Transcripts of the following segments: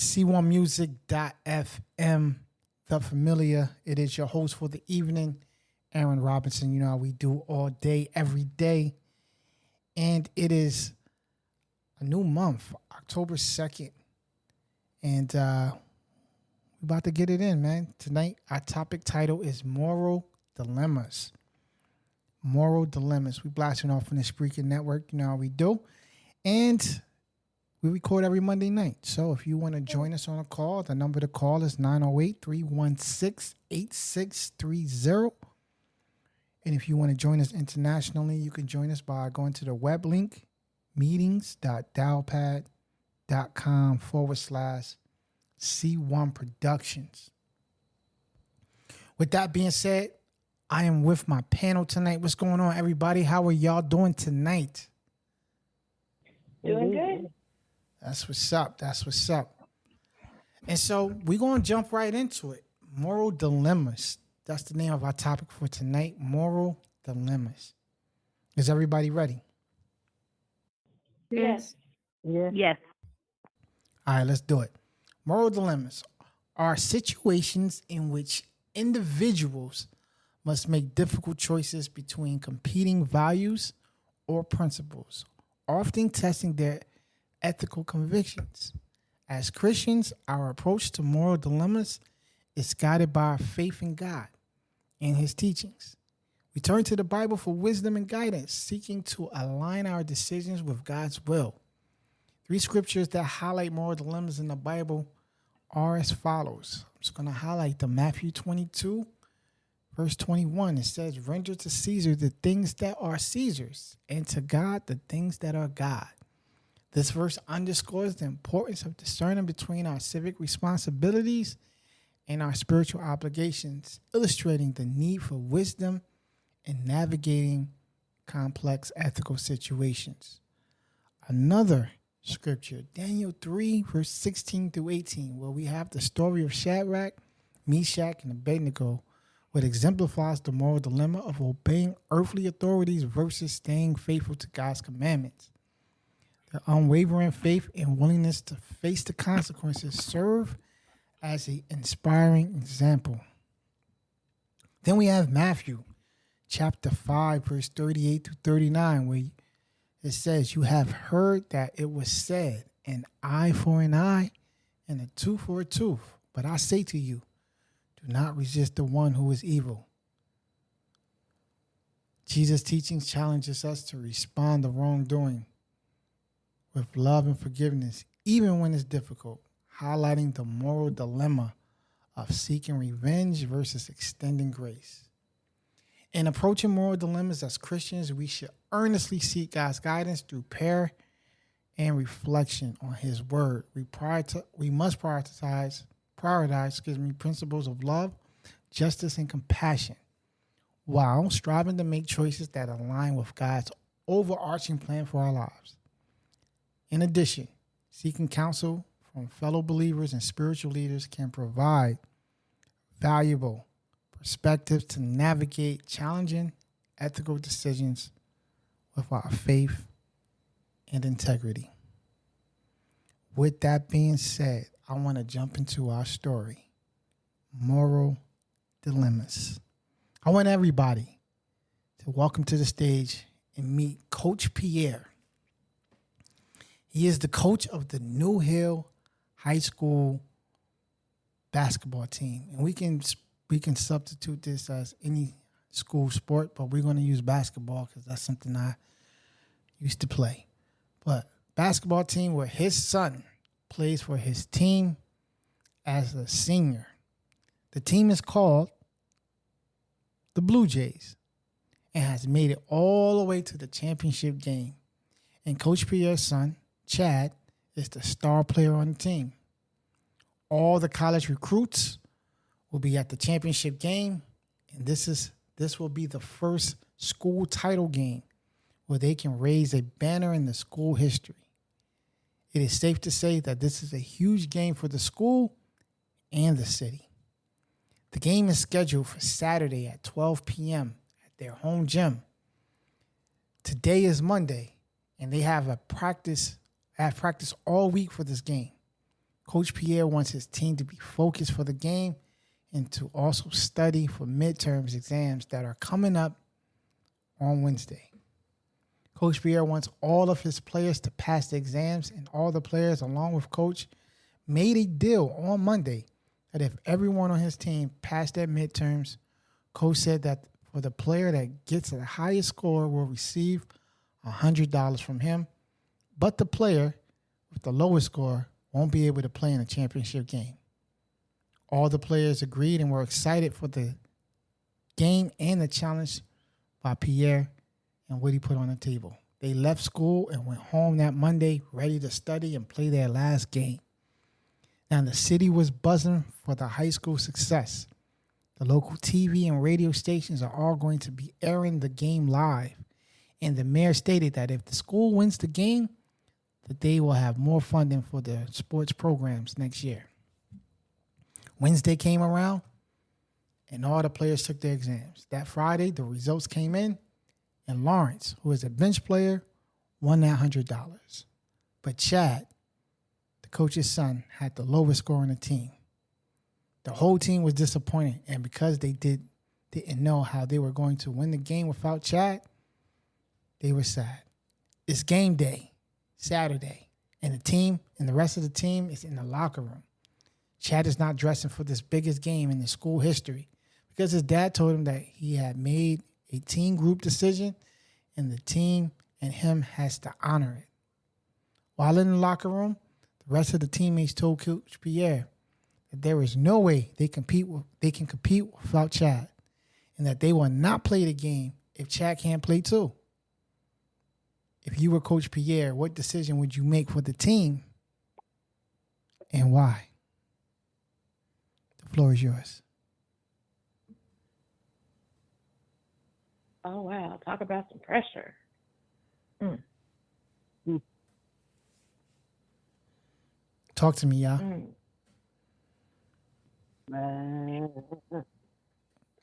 C1music.fm, The Familiar. It is your host for the evening, Aaron Robinson. You know how we do all day, every day. And it is a new month, October 2nd. And we're about to get it in, man. Tonight, our topic title is Moral Dilemmas. Moral Dilemmas. We blasting off on the Spreaker Network. You know how we do. And we record every Monday night. So if you want to join us on a call, the number to call is 908-316-8630. And if you want to join us internationally, you can join us by going to the web link, meetings.dialpad.com/C1 Productions. With that being said, I am with my panel tonight. What's going on, everybody? How are y'all doing tonight? Doing good. That's what's up. That's what's up. And so we're going to jump right into it. Moral dilemmas. That's the name of our topic for tonight. Moral dilemmas. Is everybody ready? Yes. Yes. All right, let's do it. Moral dilemmas are situations in which individuals must make difficult choices between competing values or principles, often testing their ethical convictions. As Christians, our approach to moral dilemmas is guided by our faith in God and his teachings. We turn to the Bible for wisdom and guidance, seeking to align our decisions with God's will. 3 scriptures that highlight moral dilemmas in the Bible are as follows. I'm just going to highlight them. Matthew 22, verse 21. It says, "Render to Caesar the things that are Caesar's, and to God the things that are God." This verse underscores the importance of discerning between our civic responsibilities and our spiritual obligations, illustrating the need for wisdom in navigating complex ethical situations. Another scripture, Daniel 3, verse 16 through 18, where we have the story of Shadrach, Meshach, and Abednego, what exemplifies the moral dilemma of obeying earthly authorities versus staying faithful to God's commandments. The unwavering faith and willingness to face the consequences serve as an inspiring example. Then we have Matthew chapter 5, verse 38 to 39, where it says, "You have heard that it was said, an eye for an eye and a tooth for a tooth. But I say to you, do not resist the one who is evil." Jesus' teachings challenges us to respond to wrongdoing with love and forgiveness, even when it's difficult, highlighting the moral dilemma of seeking revenge versus extending grace. In approaching moral dilemmas as Christians, we should earnestly seek God's guidance through prayer and reflection on his word. We must prioritize principles of love, justice, and compassion, while striving to make choices that align with God's overarching plan for our lives. In addition, seeking counsel from fellow believers and spiritual leaders can provide valuable perspectives to navigate challenging ethical decisions with our faith and integrity. With that being said, I want to jump into our story, Moral Dilemmas. I want everybody to welcome to the stage and meet Coach Pierre. He is the coach of the New Hill High School basketball team. And we can substitute this as any school sport, but we're going to use basketball because that's something I used to play. But basketball team where his son plays for his team as a senior. The team is called the Blue Jays and has made it all the way to the championship game. And Coach Pierre's son, Chad, is the star player on the team. All the college recruits will be at the championship game, and this will be the first school title game where they can raise a banner in the school history. It is safe to say that this is a huge game for the school and the city. The game is scheduled for Saturday at 12 p.m. at their home gym. Today is Monday, and they have practice all week for this game. Coach Pierre wants his team to be focused for the game and to also study for midterms exams that are coming up on Wednesday. Coach Pierre wants all of his players to pass the exams, and all the players, along with Coach, made a deal on Monday that if everyone on his team passed their midterms, Coach said that for the player that gets the highest score will receive $100 from him, but the player with the lowest score won't be able to play in a championship game. All the players agreed and were excited for the game and the challenge by Pierre and what he put on the table. They left school and went home that Monday ready to study and play their last game. Now, the city was buzzing for the high school success. The local TV and radio stations are all going to be airing the game live. And the mayor stated that if the school wins the game, that they will have more funding for their sports programs next year. Wednesday came around, and all the players took their exams. That Friday, the results came in, and Lawrence, who is a bench player, won that $100. But Chad, the coach's son, had the lowest score on the team. The whole team was disappointed, and because they didn't know how they were going to win the game without Chad, they were sad. It's game day, Saturday, and the rest of the team is in the locker room. Chad is not dressing for this biggest game in his school history because his dad told him that he had made a team group decision and the team and him has to honor it. While in the locker room, the rest of the teammates told Coach Pierre that there is no way they can compete without Chad and that they will not play the game if Chad can't play too. If you were Coach Pierre, what decision would you make for the team and why? The floor is yours. Oh, wow. Talk about some pressure. Talk to me, y'all.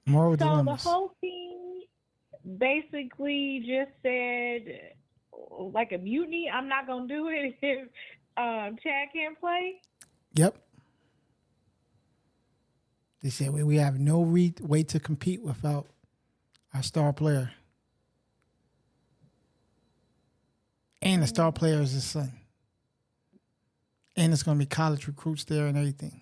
Moral dilemmas. The whole team basically just said, like a mutiny, I'm not going to do it if Chad can't play? Yep. They said we have no way to compete without our star player. And the star player is his son. And it's going to be college recruits there and everything.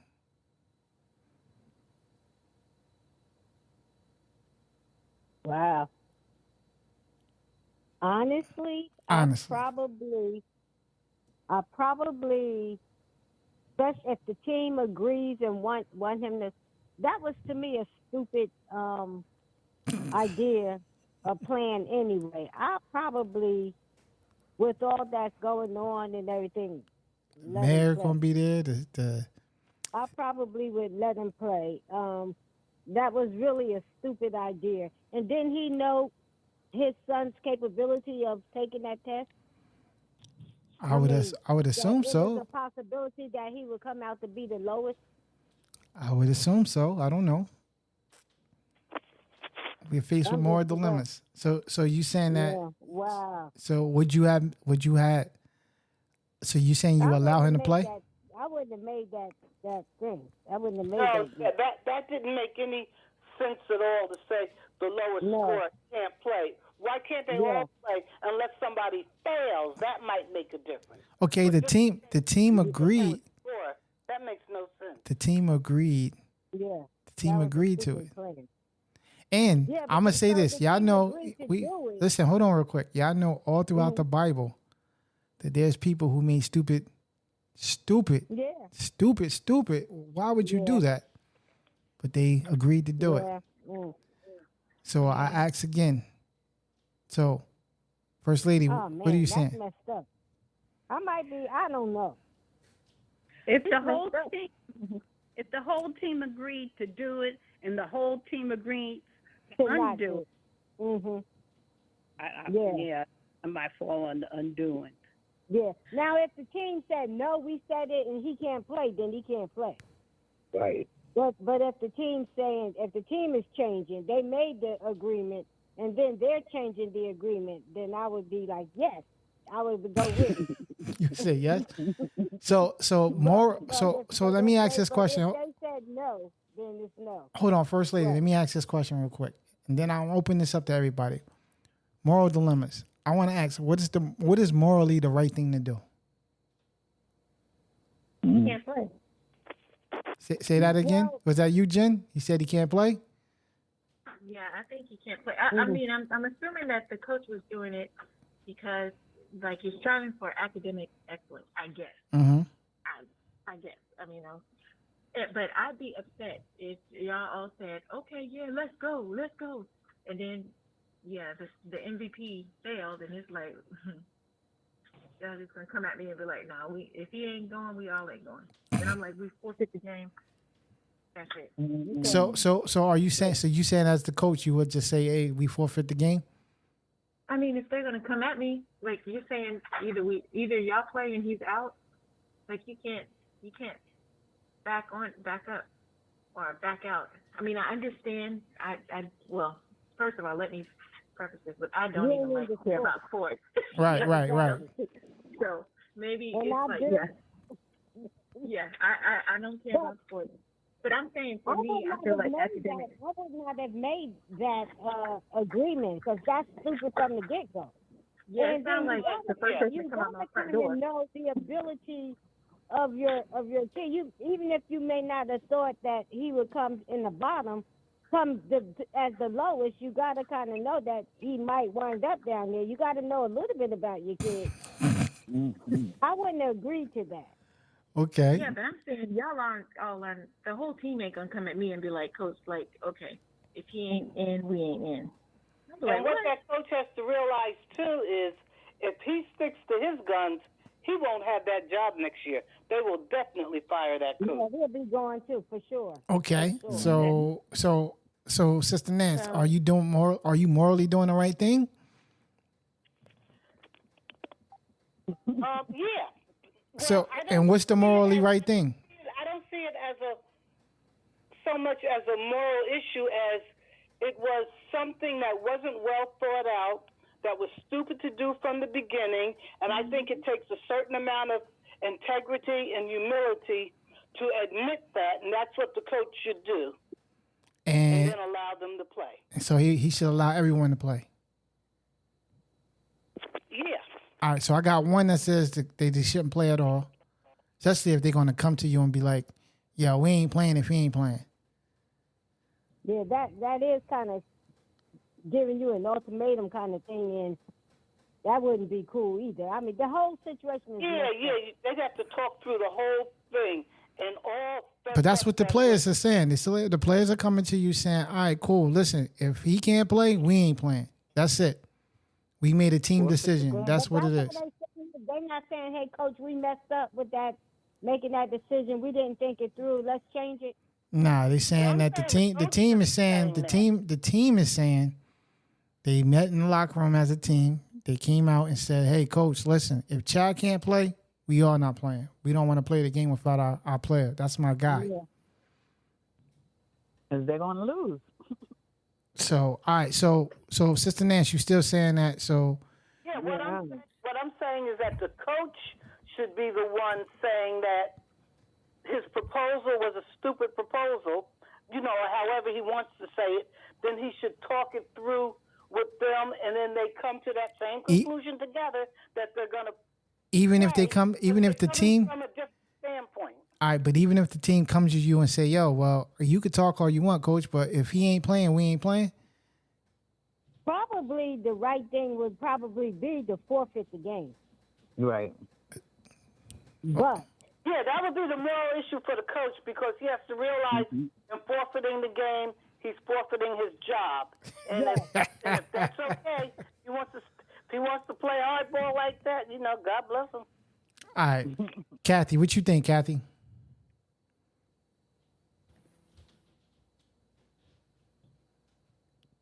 Wow. Honestly, I probably, especially if the team agrees and want him to, that was to me a stupid idea or plan anyway. I probably, with all that's going on and everything, Mayor going to be there. I probably would let him play. That was really a stupid idea. And didn't he know his son's capability of taking that test? I would assume so. There's a possibility that he would come out to be the lowest. I would assume so. I don't know. We're faced with more dilemmas. So you saying that? Yeah. Wow. So so you saying you allow him to play? I wouldn't have made that thing. I wouldn't have made that didn't make any sense at all to say the lowest score can't play. Why can't they all play unless somebody fails? That might make a difference. Okay, the team agreed. That makes no sense. The team agreed. Yeah. The team agreed to it. And I'm gonna say this, y'all know. Listen, hold on real quick. Y'all know all throughout the Bible that there's people who made stupid. Why would you do that? But they agreed to do it. So I ask again. So, First Lady, what are you saying? That's messed up. I don't know. If the whole team agreed to do it and the whole team agreed to undo it, I might fall on the undoing. Yeah. Now, if the team said, no, we said it and he can't play, then he can't play. Right. But if the team is changing, they made the agreement, and then they're changing the agreement, then I would be like, yes, I would go with it. You say yes. So more. So let me ask this question. If they said no, then it's no. Hold on, First Lady. Let me ask this question real quick, and then I'll open this up to everybody. Moral dilemmas. I want to ask, what is morally the right thing to do? You can't play. Say that again. Was that you, Jen? He said he can't play. Yeah, I think he can't play. I mean, I'm assuming that the coach was doing it because, like, he's striving for academic excellence. I guess. Mm-hmm. I guess. I mean, but I'd be upset if y'all all said, "Okay, yeah, let's go," and then, yeah, the MVP failed, and it's like, y'all just gonna come at me and be like, "Nah, if he ain't going, we all ain't going." And I'm like, we forfeit the game. That's it. So are you saying? So you saying as the coach, you would just say, "Hey, we forfeit the game"? I mean, if they're gonna come at me, like you're saying, either y'all play and he's out, like you can't back up or back out. I mean, I understand. Well, first of all, let me preface this, but I don't even like care about sports. Right. So maybe And it's yeah. I don't care about sports. But I'm saying for me, I feel like academics. I would not have made that agreement because that's stupid from the get go. Yeah, it sounds like the first person to come out my front door. You know the ability of your team. You even if you may not have thought that he would come in the bottom, as the lowest, you got to kind of know that he might wind up down there. You got to know a little bit about your kid. I wouldn't agree to that. Okay. Yeah, but I'm saying y'all aren't all on. The whole team ain't gonna come at me and be like, "Coach, like, okay, if he ain't in, we ain't in." And what that coach has to realize too is, if he sticks to his guns, he won't have that job next year. They will definitely fire that coach. Yeah, he'll be going too for sure. Okay. For sure. So Sister Nance, are you morally doing the right thing? Yeah. So, and what's the morally right thing? I don't see it as so much as a moral issue as it was something that wasn't well thought out, that was stupid to do from the beginning, and I think it takes a certain amount of integrity and humility to admit that, and that's what the coach should do, and then allow them to play. So he should allow everyone to play. Yeah. All right, so I got one that says that they shouldn't play at all, especially if they're going to come to you and be like, "Yo, we ain't playing if he ain't playing." Yeah, that is kind of giving you an ultimatum kind of thing, and that wouldn't be cool either. I mean, the whole situation is they have to talk through the whole thing and all. But that's what the players are saying. The players are coming to you saying, "All right, cool. Listen, if he can't play, we ain't playing. That's it. We made a team decision. That's what it is." They're not saying, "Hey, coach, we messed up with that, making that decision. We didn't think it through. Let's change it." Nah, they're saying that the team is saying they met in the locker room as a team. They came out and said, "Hey, coach, listen, if Chad can't play, we are not playing. We don't want to play the game without our player. That's my guy." Because they're going to lose. So, all right. So Sister Nance, you still saying that? So, yeah. What I'm saying is that the coach should be the one saying that his proposal was a stupid proposal, or however he wants to say it. Then he should talk it through with them, and then they come to that same conclusion together that they're going to. Even if the team from a different standpoint. All right, but even if the team comes to you and say, "Yo, well, you could talk all you want, coach, but if he ain't playing, we ain't playing." Probably the right thing would probably be to forfeit the game. Right. But yeah, that would be the moral issue for the coach, because he has to realize in forfeiting the game, he's forfeiting his job. And if that's okay, if he wants to play hardball like that, God bless him. All right, Kathy, what you think, Kathy?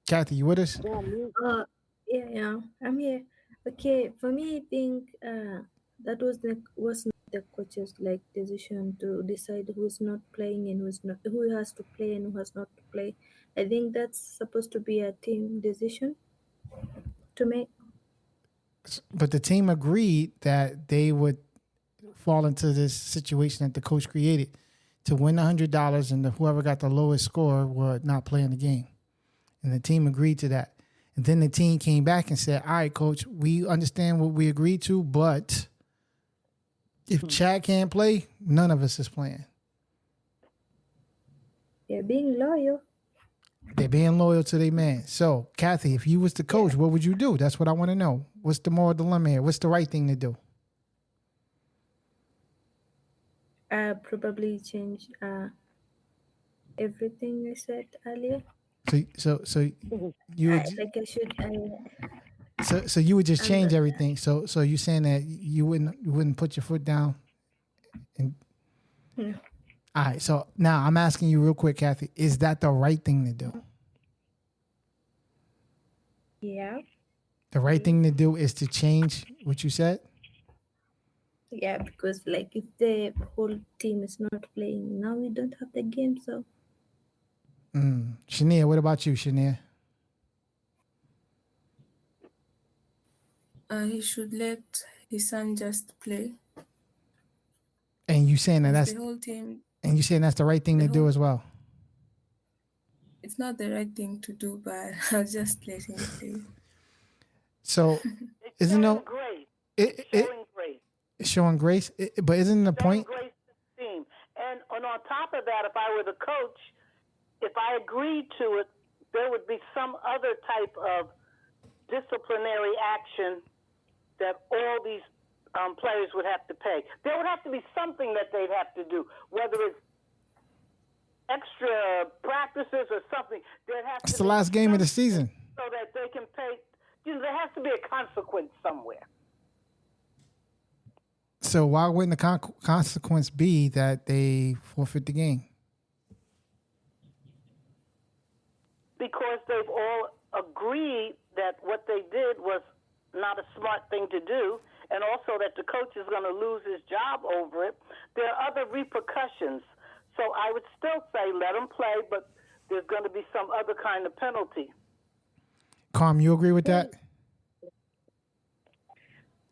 Kathy, you with us? Yeah, I'm here. Okay, for me, I think that was not the coach's decision to decide who's not playing and who has to play and who has not to play. I think that's supposed to be a team decision to make. but the team agreed that they would fall into this situation that the coach created to win $100, and whoever got the lowest score would not play in the game. And the team agreed to that. And then the team came back and said, all right, coach, we understand what we agreed to, but if Chad can't play, none of us is playing. They're being loyal. They're being loyal to their man. So, Kathy, if you was the coach, what would you do? That's what I want to know. What's the moral dilemma here? What's the right thing to do? Probably change everything I said earlier. So you would Like I should. so you would just change everything. So you saying that you wouldn't put your foot down? And No. all right. So now I'm asking you real quick, Kathy. Is that the right thing to do? Yeah. The right thing to do is to change what you said? Yeah, because like if the whole team is not playing, now we don't have the game, so. Shania, what about you, Shania? He should let his son just play. And you saying that Because that's the whole team. and you saying that's the right thing to do as well? It's not the right thing to do, but I'll just let him play. So It's isn't showing no grace. it Showing grace. showing grace? But isn't the Showing point? grace to the team. And on top of that, if I were the coach, if I agreed to it, there would be some other type of disciplinary action that all these players would have to pay. There would have to be something that they'd have to do, whether it's extra practices or something. It's the last game of the season. So that they can pay. There has to be a consequence somewhere. So why wouldn't the consequence be that they forfeit the game? Because they've all agreed that what they did was not a smart thing to do, and also that the coach is going to lose his job over it. There are other repercussions. So I would still say let them play, but there's going to be some other kind of penalty. Carm, you agree with that?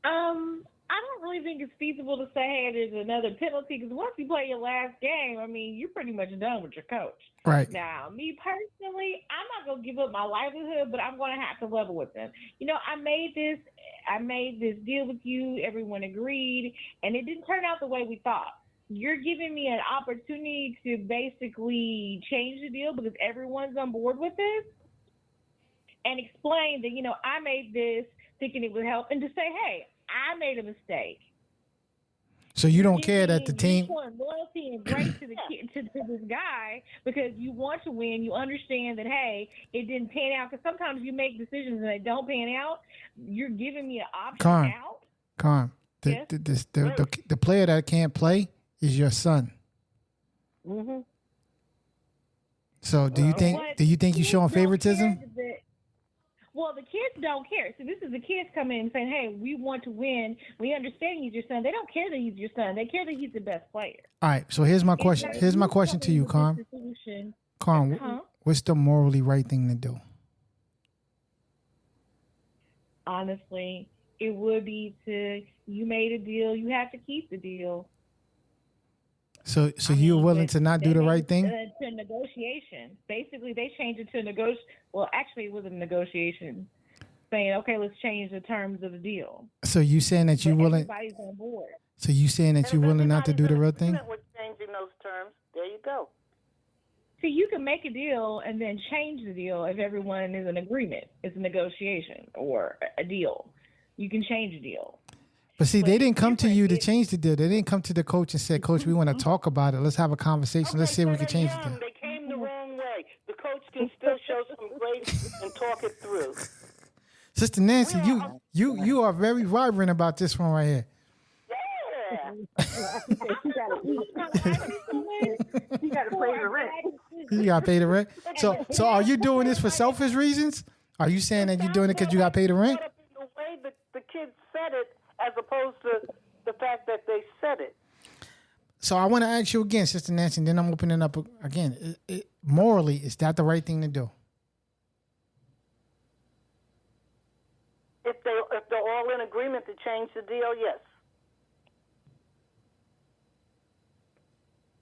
I don't really think it's feasible to say, hey, there's another penalty, because once you play your last game, I mean, you're pretty much done with your coach. Right. Now, me personally, I'm not going to give up my livelihood, but I'm going to have to level with them. You know, I made this deal with you, everyone agreed, and it didn't turn out the way we thought. You're giving me an opportunity to basically change the deal because everyone's on board with this, and explain that, you know, I made this thinking it would help, and to say, hey, I made a mistake. So you don't care that the team. You're showing loyalty and grace to this guy because you want to win. You understand that, hey, it didn't pan out, because sometimes you make decisions and they don't pan out. You're giving me an option out. Carm, Yes? the player that can't play is your son. Mm-hmm. So do you think you're showing favoritism? Well, the kids don't care. So this is the kids coming in and saying, hey, we want to win. We understand he's your son. They don't care that he's your son. They care that he's the best player. All right. So here's my question. Here's my question to you, Carm. Carm, what's the morally right thing to do? Honestly, it would be you made a deal. You have to keep the deal. So you're willing to not do the right thing? To negotiation. Basically, they changed it to negotiation. Well, actually, it was a negotiation, saying, okay, let's change the terms of the deal. So you saying that you're willing? Everybody's on board. So you saying that you're willing not to do the real thing? We're changing those terms. There you go. See, you can make a deal and then change the deal if everyone is in agreement. It's a negotiation or a deal. You can change a deal. But see, they didn't come to you to change the deal. They didn't come to the coach and say, Coach, we want to talk about it. Let's have a conversation. Okay, Let's see if we so can change they're the deal. young. They came the wrong way. The coach can still show some grace and talk it through. Sister Nancy, you are very vibrant about this one right here. Yeah. You gotta pay the rent. You got to pay the rent. So are you doing this for selfish reasons? Are you saying that you're doing it because you got to pay the rent? The way that the kids said it, as opposed to the fact that they said it. So I want to ask you again, Sister Nancy, and then I'm opening up again. Morally, is that the right thing to do? If they're all in change the deal? Yes.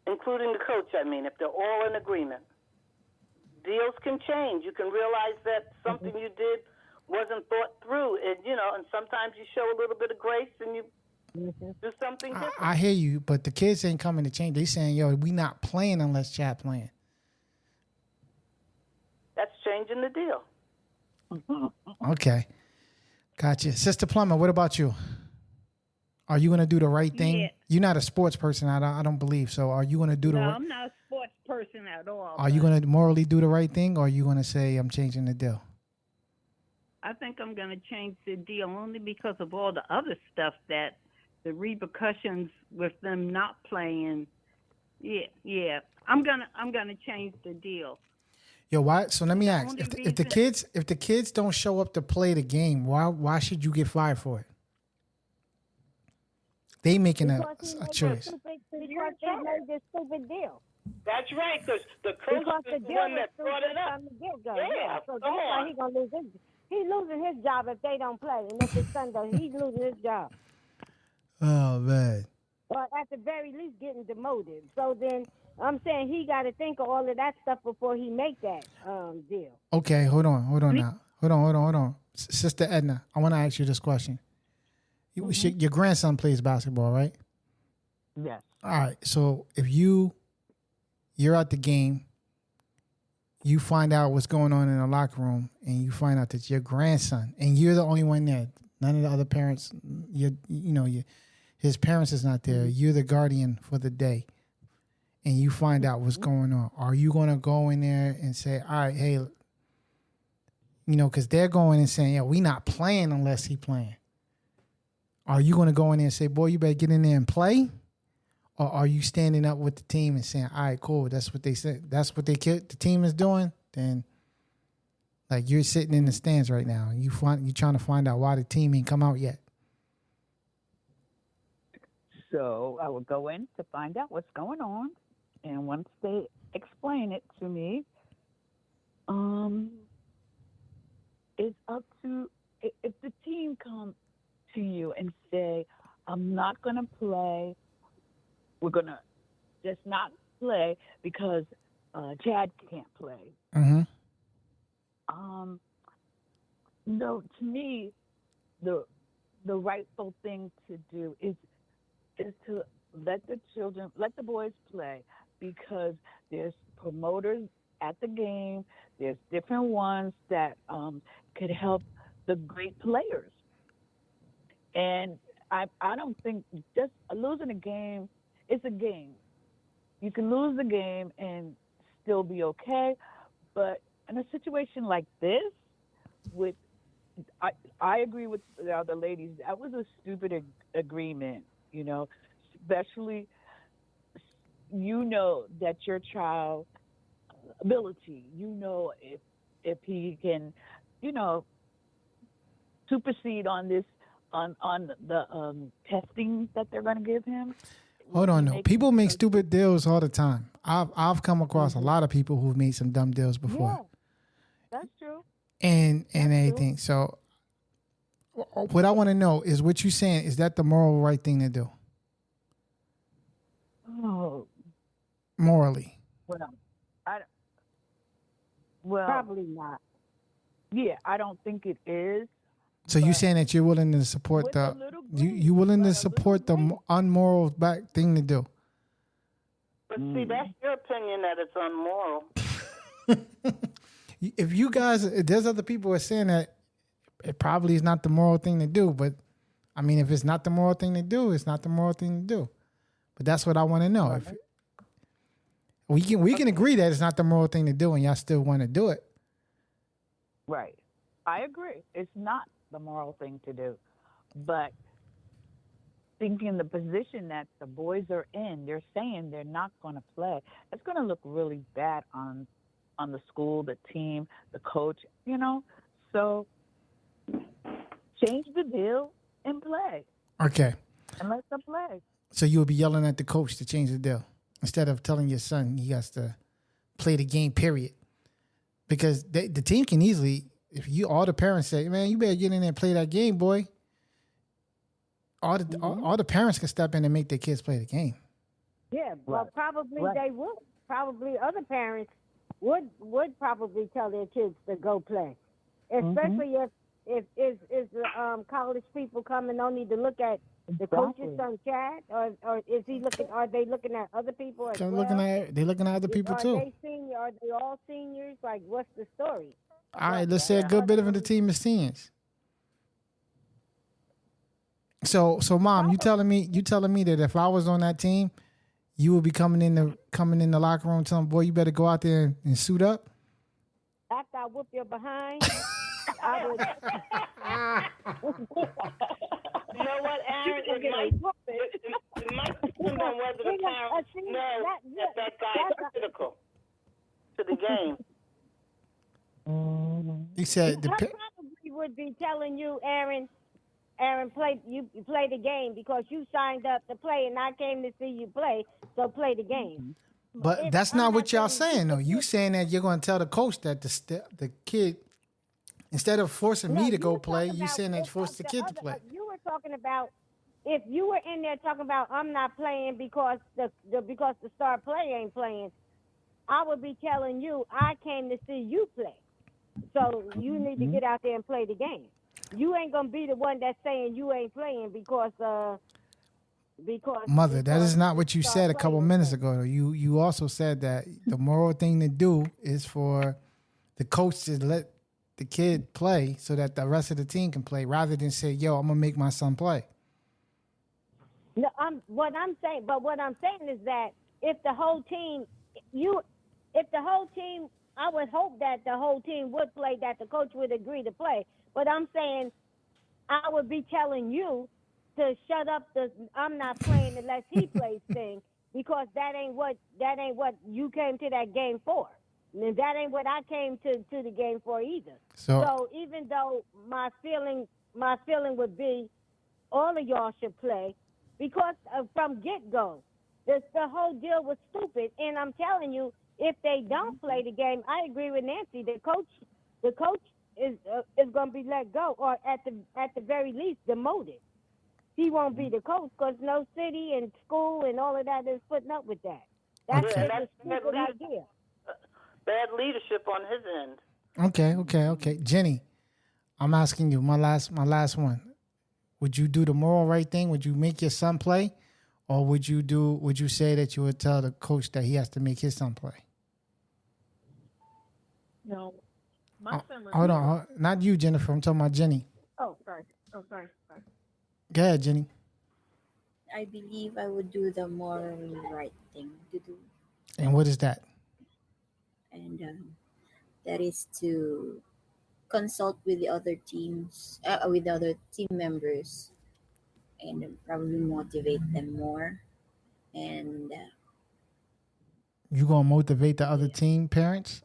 Including the coach, I mean, if they're all in agreement. Deals can change. You can realize that something you did wasn't thought through. And, and sometimes you show a little bit of grace and you do something different. I hear you, but the kids ain't coming to change. They saying, yo, we not playing unless Chad playing. That's changing the deal. Okay. Gotcha. Sister Plummer, what about you? Are you going to do the right thing? Yeah. You're not a sports person, I don't believe. So are you going to do the No, right I'm not a sports person at all. Are you going to morally do the right thing, or are you going to say, I'm changing the deal? I think I'm going to change the deal only because of all the other stuff that the repercussions with them not playing. Yeah. I'm gonna change the deal. Yo, why? So let me ask: only if the kids don't show up to play the game, why should you get fired for it? They making a choice. Because he made this stupid deal. That's right, because the coach is the one that brought it up. From the get-go. Yeah, so that's why he's gonna lose his. He's losing his job if they don't play, and if his son does, he's losing his job. Oh man. Or at the very least, getting demoted. So then, I'm saying he got to think of all of that stuff before he make that deal. Okay, hold on now. Hold on. Sister Edna, I want to ask you this question. Your grandson plays basketball, right? Yes. All right. So if you're at the game, you find out what's going on in the locker room, and you find out that your grandson, and you're the only one there. None of the other parents, his parents is not there. You're the guardian for the day, and you find out what's going on. Are you going to go in there and say, all right, hey, because they're going and saying, yeah, we not playing unless he playing. Are you going to go in there and say, boy, you better get in there and play? Or are you standing up with the team and saying, all right, cool, that's what they said. That's what the team is doing? Then, like, you're sitting in the stands right now. And you're trying to find out why the team ain't come out yet. So I will go in to find out what's going on. And once they explain it to me, it's up to, if the team comes to you and say, I'm not going to play, we're going to just not play because Chad can't play. Mm-hmm. No, to me, the rightful thing to do is to let the boys play, because there's promoters at the game. There's different ones that could help the great players. And I don't think just losing a game, it's a game. You can lose the game and still be okay. But in a situation like this, I agree with the other ladies. That was a stupid agreement, especially that your child ability, if he can, supersede on this, on the testing that they're going to give him. Hold on, no. People make stupid deals all the time. I've come across a lot of people who've made some dumb deals before. Yeah, that's true. And everything. So what I want to know is what you're saying, is that the moral right thing to do? Oh. Morally. Well, probably not. Yeah, I don't think it is. So you're saying that you're willing to support you willing to support the unmoral back thing to do? But see, that's your opinion that it's unmoral. If there's other people who are saying that it probably is not the moral thing to do, but I mean, if it's not the moral thing to do, it's not the moral thing to do. But that's what I want to know. Right. If we can agree that it's not the moral thing to do, and y'all still want to do it. Right. I agree. It's not the moral thing to do. But thinking the position that the boys are in, they're saying they're not going to play. It's going to look really bad on the school, the team, the coach, So change the deal and play. Okay. And let them play. So you would be yelling at the coach to change the deal instead of telling your son he has to play the game, period. Because the team can easily, if all the parents say, man, you better get in there and play that game, boy. I mean, if it's not the moral thing to do, then you got to do it. Right. If you all the parents say, man, you better get in there and play that game, boy. I mean, if it's not the moral thing to do, then you got to do it. all the parents can step in and make their kids play the game. Yeah, well, probably they would. Probably other parents would probably tell their kids to go play, especially if the college people coming only to look at the coach's son Chad, or is he looking? Are they looking at other people as well? They're looking at other people too. Are they senior? Are they all seniors? Like, what's the story? All right, let's say a good bit of the team is seniors. So Mom, you telling me that if I was on that team, you would be coming in the locker room telling, boy, you better go out there and suit up? After I whoop your behind, I would. You know what, Aaron? It might depend on whether the parents know that guy is critical to the game. He said I probably would be telling you, Aaron, play the game because you signed up to play and I came to see you play, so play the game. But that's not what y'all saying though. You saying that you're going to tell the coach that the kid, instead of forcing me to go play, you saying that force the kid to play. You were talking about if you were in there talking about I'm not playing because the star player ain't playing. I would be telling you I came to see you play, so you need to get out there and play the game. You ain't gonna be the one that's saying you ain't playing because Mother, that is not what you said a couple minutes ago. You also said that the moral thing to do is for the coach to let the kid play so that the rest of the team can play, rather than say, "Yo, I'm gonna make my son play." No, what I'm saying is that if the whole team, I would hope that the whole team would play, that the coach would agree to play. But I'm saying I would be telling you to shut up the I'm not playing unless he plays thing, because that ain't what you came to that game for. And that ain't what I came to the game for either. So even though my feeling would be all of y'all should play, because from get-go, the whole deal was stupid. And I'm telling you, if they don't play the game, I agree with Nancy. The coach is going to be let go, or at the very least demoted. He won't be the coach because no city and school and all of that is putting up with that. That's a stupid idea. Bad leadership on his end. Okay. Jenny, I'm asking you my last one. Would you do the moral right thing? Would you make your son play, or would you say that you would tell the coach that he has to make his son play? No. My son was hold on, not you, Jennifer. I'm talking about Jenny. Oh, sorry. Go ahead, Jenny. I believe I would do the morally right thing to do. And what is that? And that is to consult with the other teams, with the other team members, and probably motivate them more. And you gonna motivate the other team parents?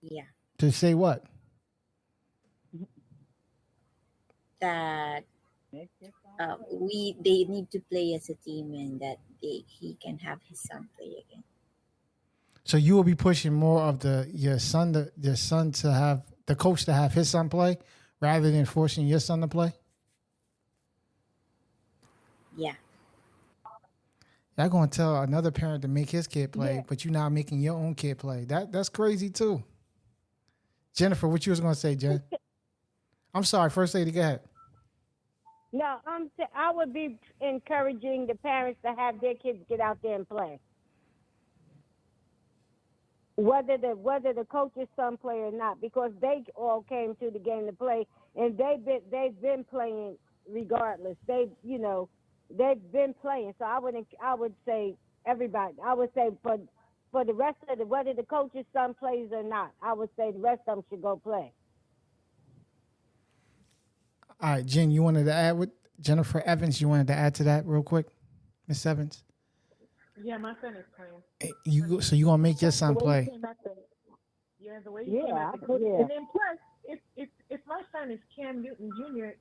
Yeah. To say what? That they need to play as a team, and that he can have his son play again. So you will be pushing more of your son to have the coach to have his son play, rather than forcing your son to play? Yeah. Y'all gonna tell another parent to make his kid play, but you're not making your own kid play. That's crazy too. Jennifer, what you was gonna say, Jen? I'm sorry, First Lady, go ahead. No, I would be encouraging the parents to have their kids get out there and play. Whether the coach's son play or not, because they all came to the game to play, and they've been playing regardless. They've been playing. So I would say everybody. I would say for the rest of whether the coach's son plays or not, I would say the rest of them should go play. All right, Jen, you wanted to add with Jennifer Evans? You wanted to add to that real quick, Miss Evans? Yeah, my son is playing. So you gonna make your son play? The way you came at the and then plus, if my son is Cam Newton Jr.,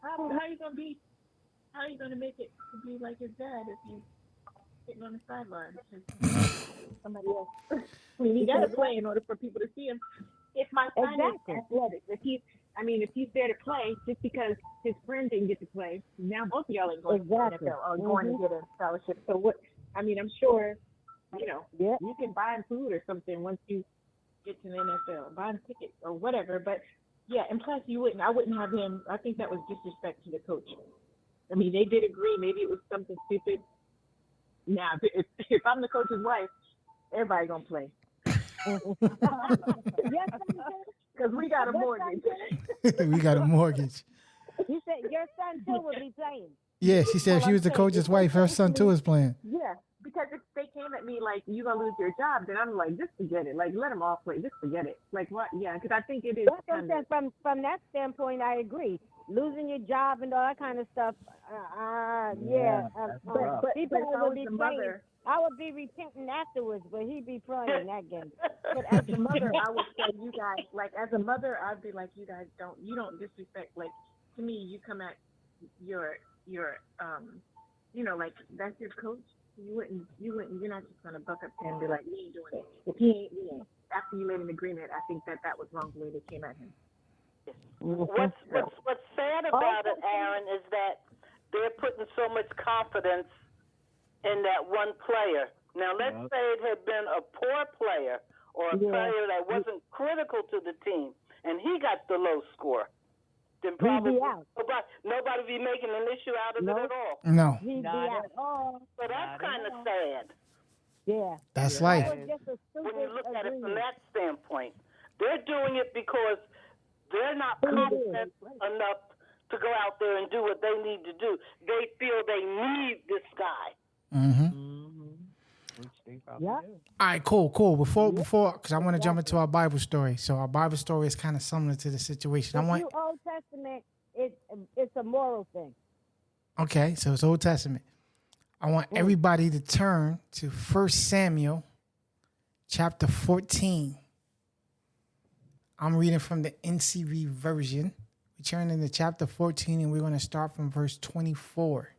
how you gonna make it to be like his dad if you sitting on the sideline? Somebody else. I mean, he got to play in order for people to see him. If my son is athletic, if he's I mean, if he's there to play, just because his friend didn't get to play, now both of y'all ain't going to the NFL or going to get a scholarship. So what? I mean, I'm sure, you can buy him food or something once you get to the NFL, buy him tickets or whatever. But yeah, and plus I wouldn't have him. I think that was disrespect to the coach. I mean, they did agree. Maybe it was something stupid. Now, if I'm the coach's wife, everybody gonna play. Because we got a mortgage. We got a mortgage. You said your son too will be playing. Yeah, she said if she was the coach's wife, her son too is playing. Yeah, because if they came at me like, you gonna lose your job, then I'm like, just forget it. Like, let them all play. Just forget it. Like, what? Yeah, because I think it is. From that standpoint, I agree. Losing your job and all that kind of stuff. But people would be playing. I would be repenting afterwards, but he'd be playing that game. But as a mother, I would say you guys, like, as a mother, I'd be like, you guys don't disrespect. Like, to me, you come at your like, that's your coach. You're not just gonna buck up to him and be like, he ain't doing it. If he ain't, after you made an agreement, I think that was wrong the way they came at him. What's sad about it, Aaron, is that they're putting so much confidence in that one player. Now, let's say it had been a poor player or a player that wasn't critical to the team, and he got the low score. Then probably nobody be making an issue out of it at all. No. He'd be out. So that's kind of sad. Yeah. That's life. When you look at it from that standpoint, they're doing it because they're not confident enough to go out there and do what they need to do. They feel they need this guy. All right, cool. Before, because I want to jump into our Bible story. So our Bible story is kind of similar to the situation. Old Testament, it's a moral thing. Okay, so it's Old Testament. I want everybody to turn to 1 Samuel chapter 14. I'm reading from the NCV version. We turn into chapter 14, and we're going to start from verse 24.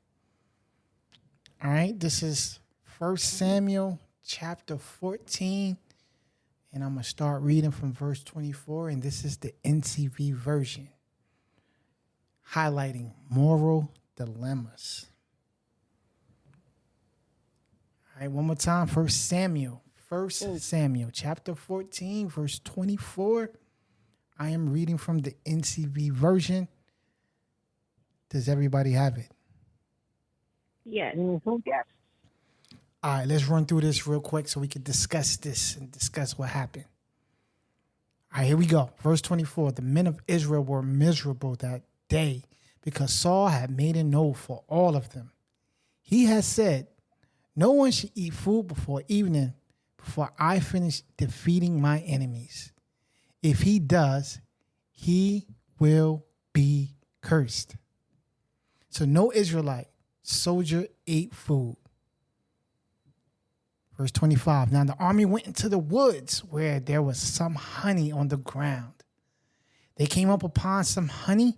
All right, this is 1 Samuel chapter 14, and I'm going to start reading from verse 24, and this is the NCV version, highlighting moral dilemmas. All right, one more time, 1 Samuel chapter 14, verse 24. I am reading from the NCV version. Does everybody have it? Yes. Yes. All right, let's run through this real quick so we can discuss this and discuss what happened. All right, here we go. Verse 24. The men of Israel were miserable that day because Saul had made an oath for all of them. He has said, no one should eat food before evening, before I finish defeating my enemies. If he does, he will be cursed. So no Israelite soldier ate food. Verse 25. Now the army went into the woods where there was some honey on the ground. They came up upon some honey,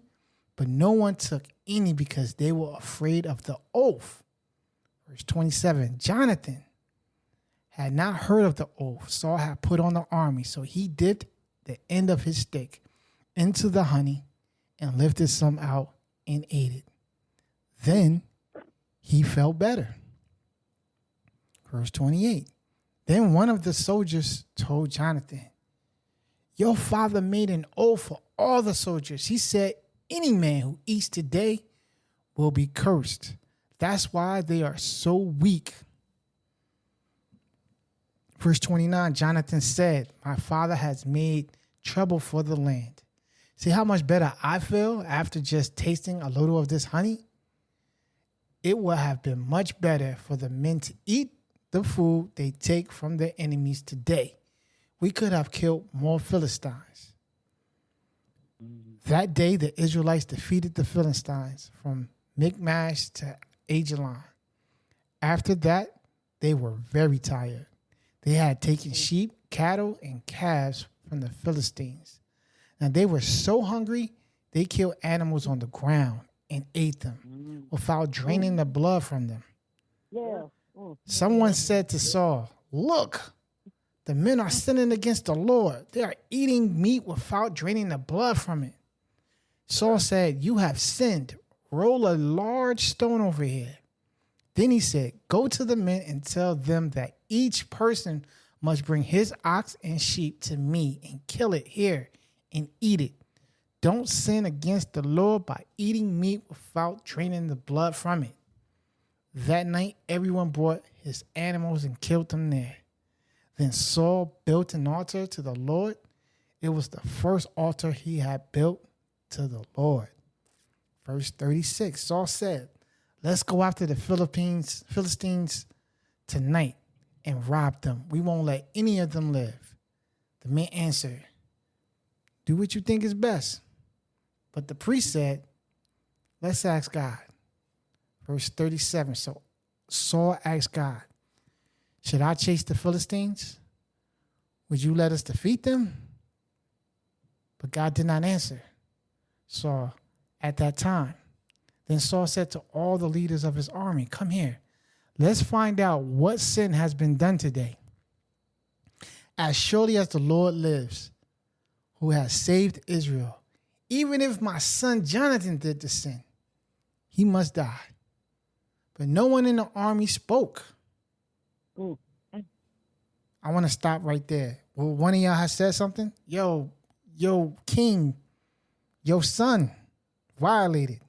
but no one took any because they were afraid of the oath. Verse 27. Jonathan had not heard of the oath Saul had put on the army, so he dipped the end of his stick into the honey and lifted some out and ate it. Then he felt better. Verse 28. Then one of the soldiers told Jonathan, your father made an oath for all the soldiers. He said, any man who eats today will be cursed. That's why they are so weak. Verse 29, Jonathan said, my father has made trouble for the land. See how much better I feel after just tasting a little of this honey? It would have been much better for the men to eat the food they take from their enemies today. We could have killed more Philistines. That day, the Israelites defeated the Philistines from Michmash to Aijalon. After that, they were very tired. They had taken sheep, cattle, and calves from the Philistines. Now they were so hungry, they killed animals on the ground and ate them without draining the blood from them. Yeah. Someone said to Saul, look, the men are sinning against the Lord. They are eating meat without draining the blood from it. Saul said, "You have sinned. Roll a large stone over here." Then he said, "Go to the men and tell them that each person must bring his ox and sheep to me and kill it here and eat it. Don't sin against the Lord by eating meat without draining the blood from it." That night, everyone brought his animals and killed them there. Then Saul built an altar to the Lord. It was the first altar he had built to the Lord. Verse 36, Saul said, "Let's go after the Philistines tonight and rob them. We won't let any of them live." The men answered, "Do what you think is best." But the priest said, "Let's ask God." Verse 37, so Saul asked God, "Should I chase the Philistines? Would you let us defeat them?" But God did not answer Saul at that time. Then Saul said to all the leaders of his army, "Come here. Let's find out what sin has been done today. As surely as the Lord lives, who has saved Israel, even if my son Jonathan did the sin, he must die." But no one in the army spoke. Ooh. I want to stop right there. Well, one of y'all has said something. Yo, king, your son violated.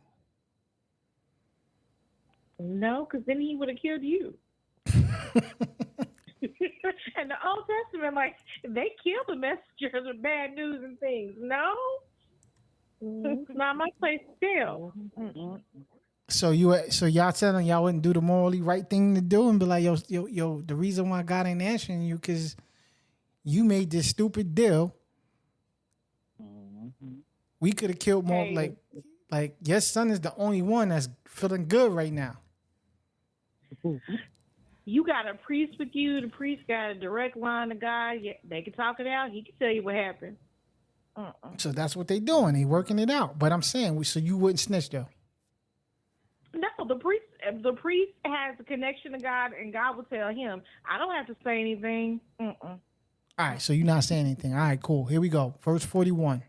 No, because then he would have killed you. And the Old Testament, like, they killed the messengers with bad news and things. No, it's not my place to tell. So y'all telling y'all wouldn't do the morally right thing to do and be like, yo, the reason why God ain't answering you because you made this stupid deal. We could have killed more. Hey. Like your son is the only one that's feeling good right now. You got a priest with you. The priest got a direct line to God. Yeah, they can talk it out. He can tell you what happened. So that's what they doing. They working it out. But I'm saying, so you wouldn't snitch though. No, the priest has a connection to God, and God will tell him. I don't have to say anything. All right, so you're not saying anything. All right, cool. Here we go. Verse 41.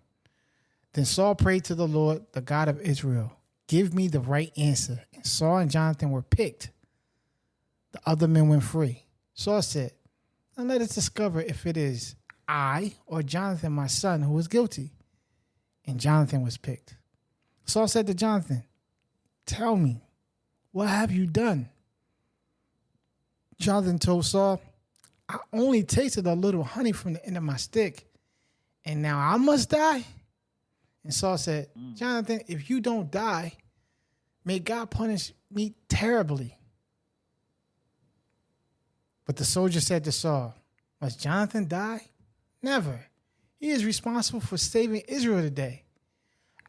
Then Saul prayed to the Lord, the God of Israel, "Give me the right answer." And Saul and Jonathan were picked. The other men went free. Saul said, "Now let us discover if it is I or Jonathan, my son, who is guilty." And Jonathan was picked. Saul said to Jonathan, "Tell me, what have you done?" Jonathan told Saul, "I only tasted a little honey from the end of my stick, and now I must die?" And Saul said, "Jonathan, if you don't die, may God punish me terribly." But the soldier said to Saul, "Must Jonathan die? Never. He is responsible for saving Israel today.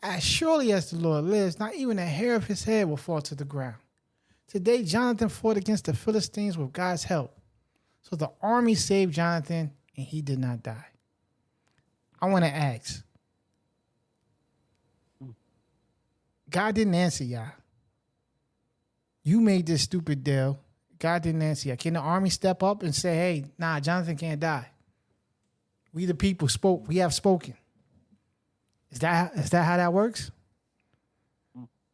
As surely as the Lord lives, not even a hair of his head will fall to the ground. Today, Jonathan fought against the Philistines with God's help. So the army saved Jonathan, and he did not die." I want to ask, God didn't answer y'all. You made this stupid deal. God didn't answer y'all. Can the army step up and say, "Hey, nah, Jonathan can't die"? We the people spoke. We have spoken. Is that how that works?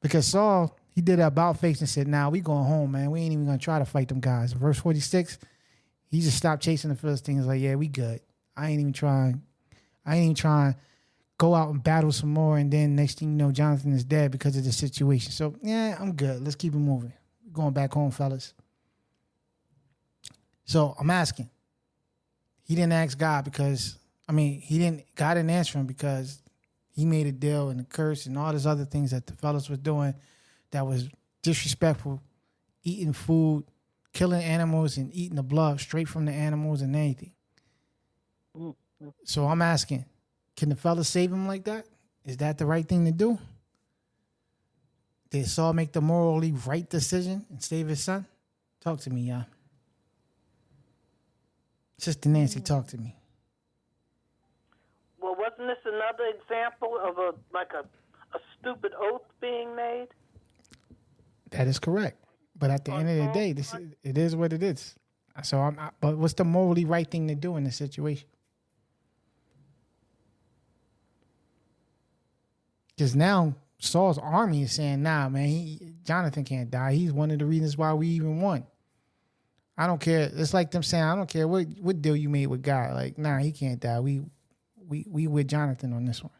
Because Saul, he did a about face and said, "Nah, we going home, man. We ain't even gonna try to fight them guys." Verse 46, he just stopped chasing the Philistines. Like, "Yeah, we good. I ain't even trying to go out and battle some more." And then next thing you know, Jonathan is dead because of the situation. So yeah, I'm good. Let's keep it moving. We're going back home, fellas. So I'm asking. He didn't ask God because, God didn't answer him because he made a deal and a curse and all these other things that the fellas was doing that was disrespectful, eating food, killing animals and eating the blood straight from the animals and anything. So I'm asking, can the fellas save him like that? Is that the right thing to do? Did Saul make the morally right decision and save his son? Talk to me, y'all. Sister Nancy, talk to me. Well, wasn't this another example of a stupid oath being made? That is correct. But at the end of the day, it is what it is. So but what's the morally right thing to do in this situation? Because now Saul's army is saying, nah, man, Jonathan can't die. He's one of the reasons why we even won. I don't care. It's like them saying, I don't care what deal you made with God. Like, nah, he can't die. We with Jonathan on this one.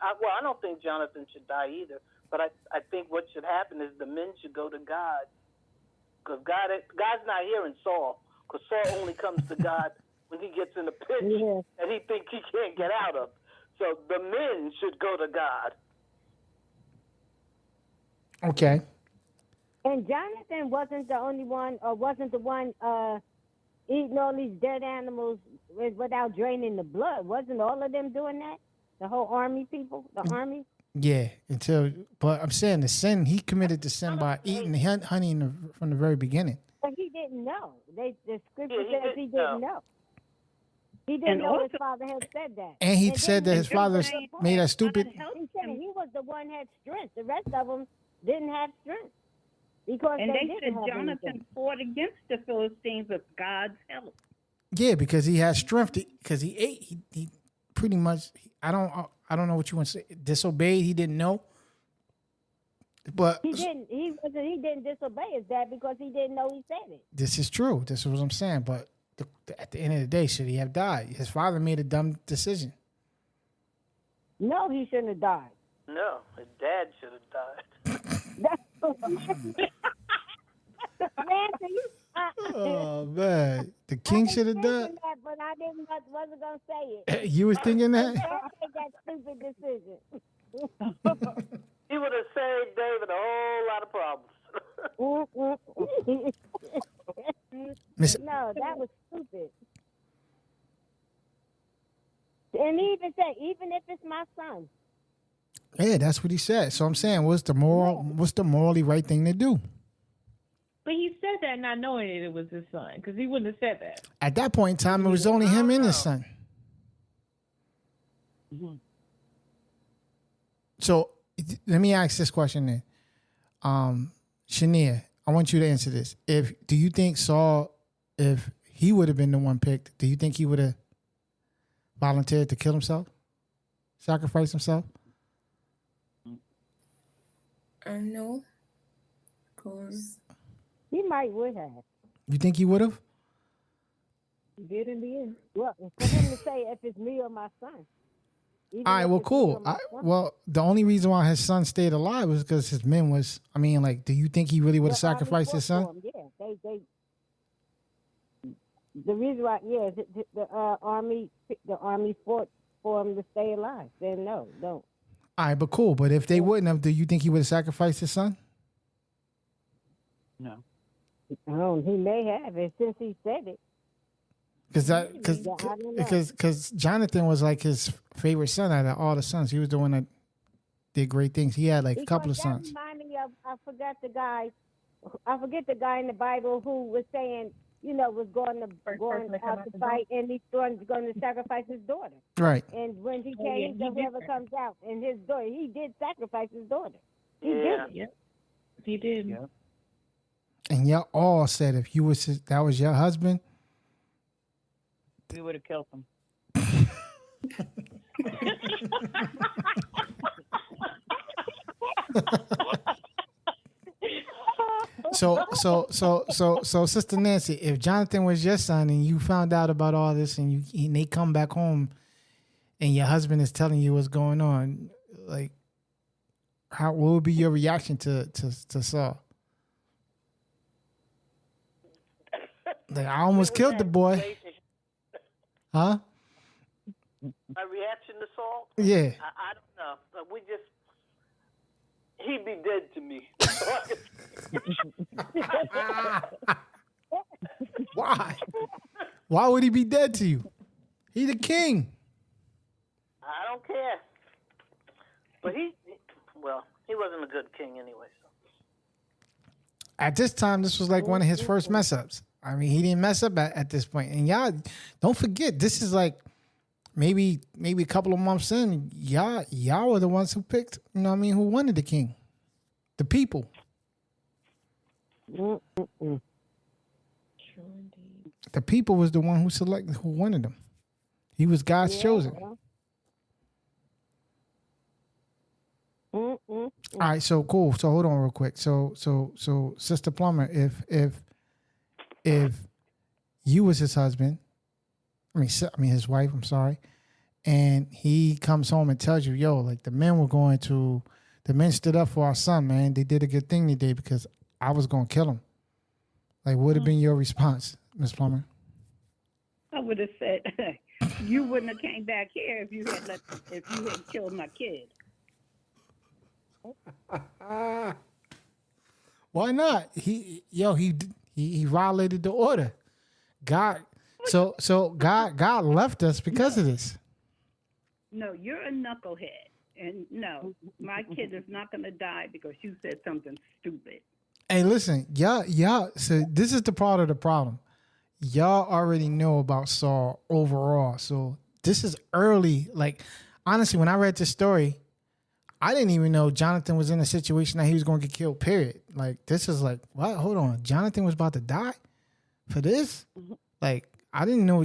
I don't think Jonathan should die either. But I think what should happen is the men should go to God. Because God's not hearing Saul. Because Saul only comes to God when he gets in a pinch and he thinks he can't get out of. So the men should go to God. Okay. And Jonathan wasn't the only one, or wasn't the one eating all these dead animals without draining the blood. Wasn't all of them doing that? The whole army people, the army? Yeah, but I'm saying the sin, he committed the sin by eating the honey from the very beginning. But he didn't know. The scripture says he didn't know. He didn't know his father had said that. And he said that his father made that stupid. He said he was the one had strength. The rest of them didn't have strength. Because they said Jonathan fought against the Philistines with God's help. Yeah, because he had strength. Because he ate. He pretty much. I don't know what you want to say. Disobeyed. He didn't know. But he didn't. He didn't disobey his dad because he didn't know he said it. This is true. This is what I'm saying. But at the end of the day, should he have died? His father made a dumb decision. No, he shouldn't have died. No, his dad should have died. Oh man, the king should have died. That, but I wasn't gonna say it. You was thinking that? I made that stupid decision. He would have saved David a whole lot of problems. No, that was stupid. And he even said, even if it's my son. Yeah, that's what he said. So I'm saying, what's the morally right thing to do? But he said that not knowing that it was his son, because he wouldn't have said that. At that point in time, it was only him and his son. Mm-hmm. So let me ask this question then. Shania, I want you to answer this. Do you think Saul, if he would have been the one picked, do you think he would have volunteered to kill himself? Sacrifice himself? No. Because he might would have. You think he would have? He did in the end. Well, for him to say, if it's me or my son. All right, well, cool. Well, the only reason why his son stayed alive was because his men was, do you think he really would have sacrificed his son? Yeah, the reason why, the army fought for him to stay alive. Then no, don't. All right, but cool. But if they wouldn't have, do you think he would have sacrificed his son? No. Oh, he may have, since he said it. Because Jonathan was like his favorite son out of all the sons. He was the one that did great things. He had a couple of sons. Reminded me of, I forget the guy in the Bible who was saying, was going out to fight, and he's going to sacrifice his daughter. Right. And when he came, whoever comes out, and his daughter, he did sacrifice his daughter. He did. Yeah. He did. Yeah. And y'all all said if that was your husband, we would have killed him. So, Sister Nancy, if Jonathan was your son and you found out about all this and they come back home and your husband is telling you what's going on, like, what would be your reaction to Saul? Like, I almost killed the boy. Huh? My reaction to Saul? Yeah. I don't know. He'd be dead to me. Why? Why would he be dead to you? He the king. I don't care. But he wasn't a good king anyway. So. At this time, this was like one of his first mess ups. He didn't mess up at this point. And y'all, don't forget, this is like maybe a couple of months in, y'all were the ones who picked, who wanted the king. The people. True indeed. The people was the one who wanted him. He was God's chosen. All right, so cool. So hold on real quick. So Sister Plummer, if you was his husband, I mean his wife, I'm sorry, and he comes home and tells you, yo, like the men stood up for our son, man. They did a good thing today because I was gonna kill him. Like, what would have been your response, Miss Plummer? I would have said, you wouldn't have came back here if you had killed my kid. Why not? He violated the order. God left us because of this. No, you're a knucklehead. And no, my kid is not going to die because you said something stupid. Hey, listen, y'all. So this is the part of the problem. Y'all already know about Saul overall. So this is early. Like, honestly, when I read this story, I didn't even know Jonathan was in a situation that he was going to get killed, period. Like, this is like, what? Hold on. Jonathan was about to die for this? Like, I didn't know.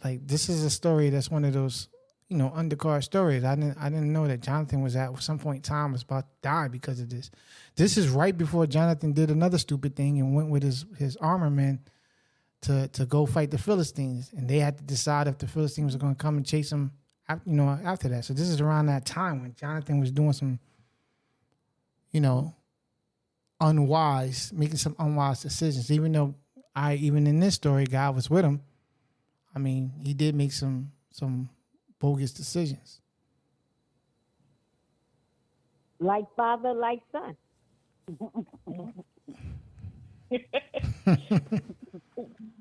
Like, this is a story that's one of those, undercard stories. I didn't know that Jonathan was at some point in time was about to die because of this. This is right before Jonathan did another stupid thing and went with his armor men to go fight the Philistines. And they had to decide if the Philistines were going to come and chase him, after that. So this is around that time when Jonathan was doing some, making some unwise decisions. Even though even in this story, God was with him. I mean, he did make some bogus decisions. Like father, like son.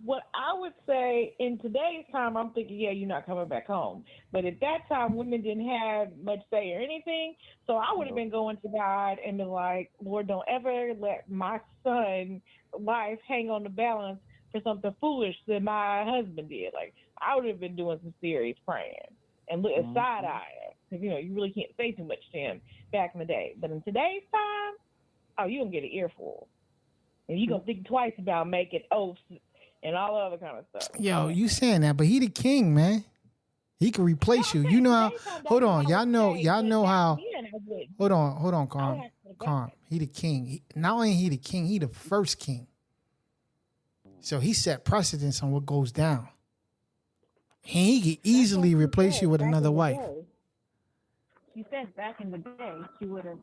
What I would say in today's time, I'm thinking, yeah, you're not coming back home. But at that time, women didn't have much say or anything. So I would have been going to God and been like, Lord, don't ever let my son's life hang on the balance for something foolish that my husband did. Like, I would have been doing some serious praying and side-eyeing. Because, you really can't say too much to him back in the day. But in today's time, you're going to get an earful. And you're going to think twice about making oaths and all other kind of stuff. Yo, you saying that, but he the king, man. He can replace you. You know how? Hold on, y'all know how? Hold on, calm. He the king. Not only he the king, he the first king. So he set precedence on what goes down. He can easily replace you with another wife. She said back in the day, she would have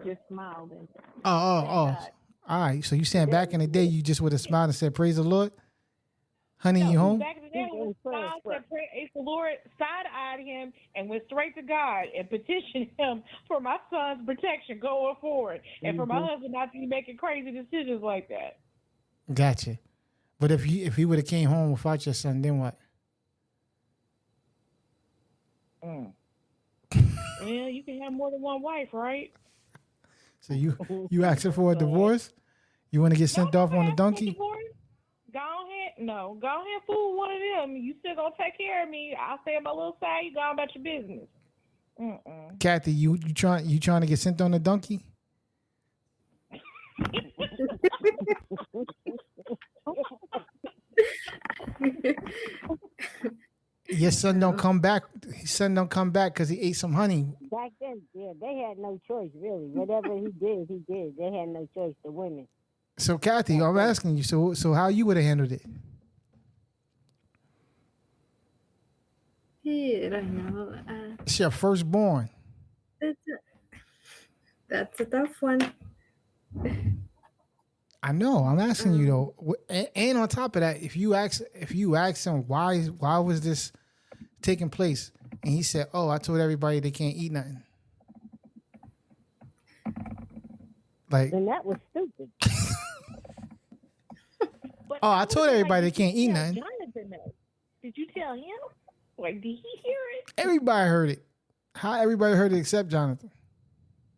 just smiled and. Oh. All right. So you saying back in the day, you just would have smiled and said, "Praise the Lord, honey, you home?" Back in the day, when the Lord side-eyed him and went straight to God and petitioned him for my son's protection going forward, and for my husband not to be making crazy decisions like that. Gotcha. But if he would have came home without your son, then what? Yeah, you can have more than one wife, right? So you asking for a divorce? You want to get sent off on a donkey? Go ahead, fool one of them. You still gonna take care of me. I'll stay on my little side. You go on about your business. Kathy, you trying to get sent on a donkey? Your son don't come back. His son don't come back because he ate some honey. Back then, yeah, they had no choice, really. Whatever he did, he did. They had no choice, the women. So, Kathy, I'm asking you, so how you would have handled it? Yeah, I don't know. It's your firstborn. That's a tough one. I know. I'm asking you though, and on top of that, if you ask him why was this taking place, and he said, "Oh, I told everybody they can't eat nothing." Like, and that was stupid. I told everybody they can't eat nothing. Jonathan, did you tell him? Like, did he hear it? Everybody heard it. How everybody heard it except Jonathan?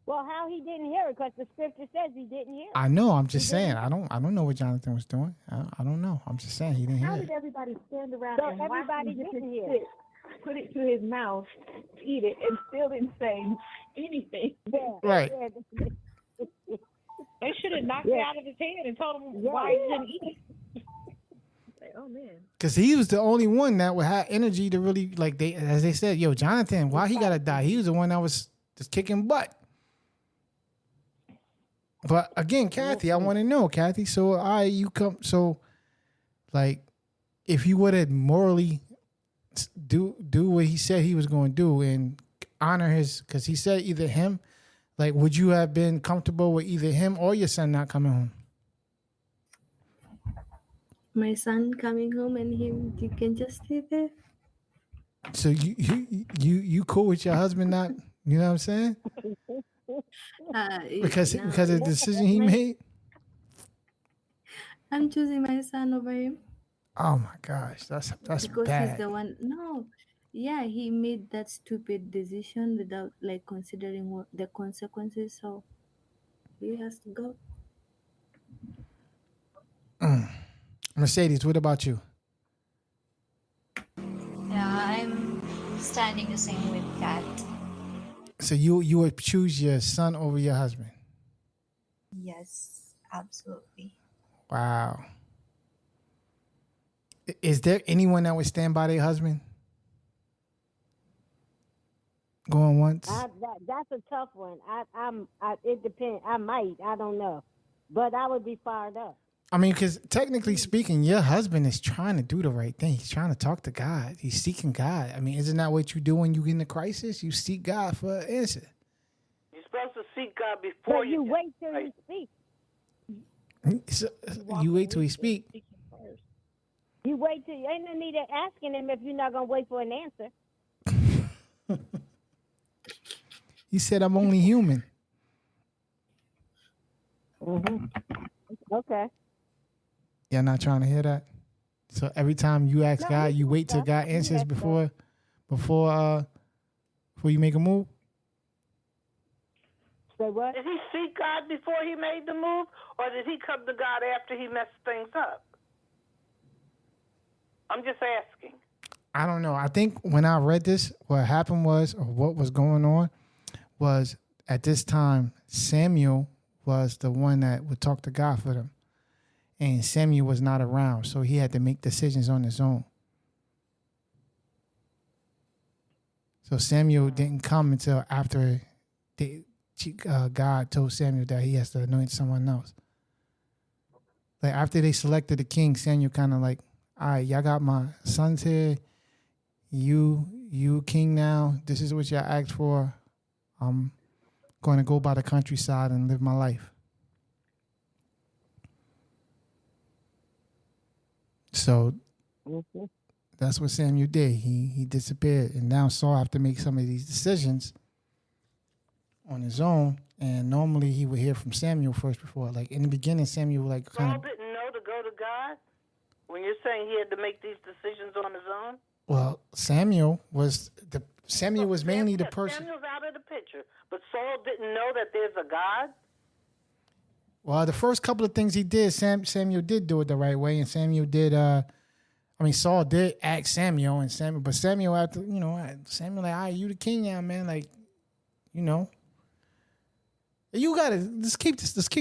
Well, how he didn't hear it, because the scripture says he didn't hear it. I know. I'm just saying. I don't know what Jonathan was doing. I don't know. I'm just saying he didn't hear it. How did everybody stand around and everybody watch him didn't hear it, put it to his mouth, eat it, and still didn't say anything? Yeah, right. Yeah. They should have knocked it out of his head and told him why he didn't eat it. grown men. Because he was the only one that would have energy to really, like, as they said, yo, Jonathan, why he got to die? He was the one that was just kicking butt. But again, Kathy, I want to know, Kathy. So, you come. So, like, if he would have morally do what he said he was going to do and honor his, because he said either him, like, would you have been comfortable with either him or your son not coming home? My son coming home and him, you can just stay there. So you cool with your husband not? You know what I'm saying? Because of the decision he made. I'm choosing my son over him. Oh my gosh, that's because bad. he's the one. No, yeah, he made that stupid decision without like considering what the consequences. So he has to go. Mercedes, what about you? Yeah, I'm standing the same with Kat. So you would choose your son over your husband? Yes, absolutely. Wow. Is there anyone that would stand by their husband? Going once? That's a tough one. It depends. I might. I don't know. But I would be fired up. I mean, because technically speaking, your husband is trying to do the right thing. He's trying to talk to God. He's seeking God. I mean, isn't that what you do when you get in a crisis? You seek God for an answer. You're supposed to seek God before you wait till you speak. So, you wait till he speak. You wait till you ain't no need of asking him if you're not gonna wait for an answer. He said, "I'm only human." Mm-hmm. Okay. Y'all not trying to hear that? So every time you ask God, you wait till God answers before you make a move? Say what? Did he seek God before he made the move, or did he come to God after he messed things up? I'm just asking. I don't know. I think when I read this, what happened was, or what was going on, was at this time, Samuel was the one that would talk to God for them. And Samuel was not around, so he had to make decisions on his own. So Samuel didn't come until after God told Samuel that he has to anoint someone else. Like after they selected the king, Samuel kind of like, all right, y'all got my sons here. You king now. This is what y'all asked for. I'm going to go by the countryside and live my life. So that's what Samuel did. He disappeared. And now Saul have to make some of these decisions on his own. And normally he would hear from Samuel first before. Like in the beginning, Samuel like kind Saul didn't know to go to God? When you're saying he had to make these decisions on his own? Well, Samuel was mainly the person. Samuel's out of the picture. But Saul didn't know that there's a God? Well, the first couple of things he did, Samuel did do it the right way, and Samuel did. Saul did ask Samuel, but Samuel after, Samuel like, all right, you the king now, man. Like, you gotta let's keep